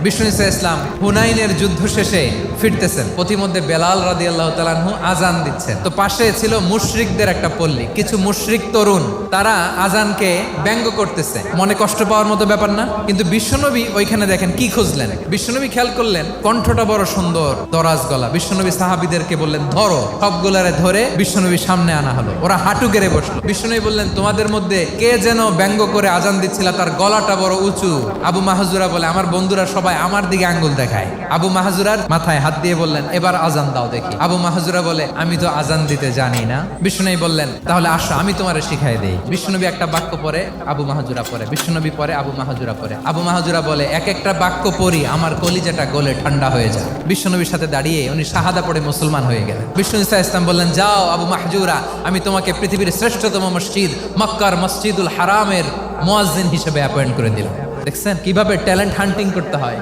বিষ্ণু ইসা ইসলাম হুনাইনের যুদ্ধ শেষে ফিরতেছেন, প্রতিমধ্যে বেলাল রাদিয়াল্লাহু তাআলা আনহু আজান দিচ্ছেন। তো পাশে ছিল মুশরিকদের একটা পল্লী, কিছু মুশরিক তরুণ, তারা আজানকে ব্যঙ্গ করতেছে। মনে কষ্ট পাওয়ার মতো ব্যাপার না, কিন্তু বিশ্বনবী ওইখানে দেখেন কি খুঁজলেন। বিশ্বনবী খেয়াল করলেন কণ্ঠটা বড় সুন্দর, দরাজ গলা। বিশ্বনবী সাহাবীদেরকে বললেন ধরো, সবগুলারে ধরে বিশ্বনবী সামনে আনা হলো। ওরা হাঁটু গেড়ে বসলো। বিশ্বনবী বললেন তোমাদের মধ্যে কে যেন ব্যঙ্গ করে আজান দিচ্ছিল, তার গলাটা বড় উঁচু। আবু মাহজুরা বলে আমার বন্ধুরা সবাই আমার দিকে আঙ্গুল দেখায়। আবু মাহজুরার মাথায় হাত দিয়ে বললেন এবার আজান দাও দেখি। আবু মাহজুরা বলে আমি তো আজান দিতে জানি না। বিশ্বনবী বললেন তাহলে আসো আমি তোমারে শিখাই দেই। বিশ্বনবী একটা বাক্য পরে, আবু মাহজুরা পরে, বিশ্বনবী পরে, আবু মাহজুরা পরে। আবু মাহজুরা বলে এক একটা বাক্য পড়ি আমার কলিজাটা গলে ঠান্ডা হয়ে যায়। বিশ্বনবীর সাথে দাঁড়িয়ে উনি শাহাদা পড়ে মুসলমান হয়ে গেলেন। বিষ্ণু ইসা ইসলাম বললেন যাও আবু মাহজুরা, আমি তোমাকে পৃথিবীর শ্রেষ্ঠতম মসজিদ মক্কার মসজিদুল হারামের মুয়াজ্জিন হিসেবে অ্যাপয়েন্ট করে দিলাম। দেখছেন কিভাবে ট্যালেন্ট হান্টিং করতে হয়।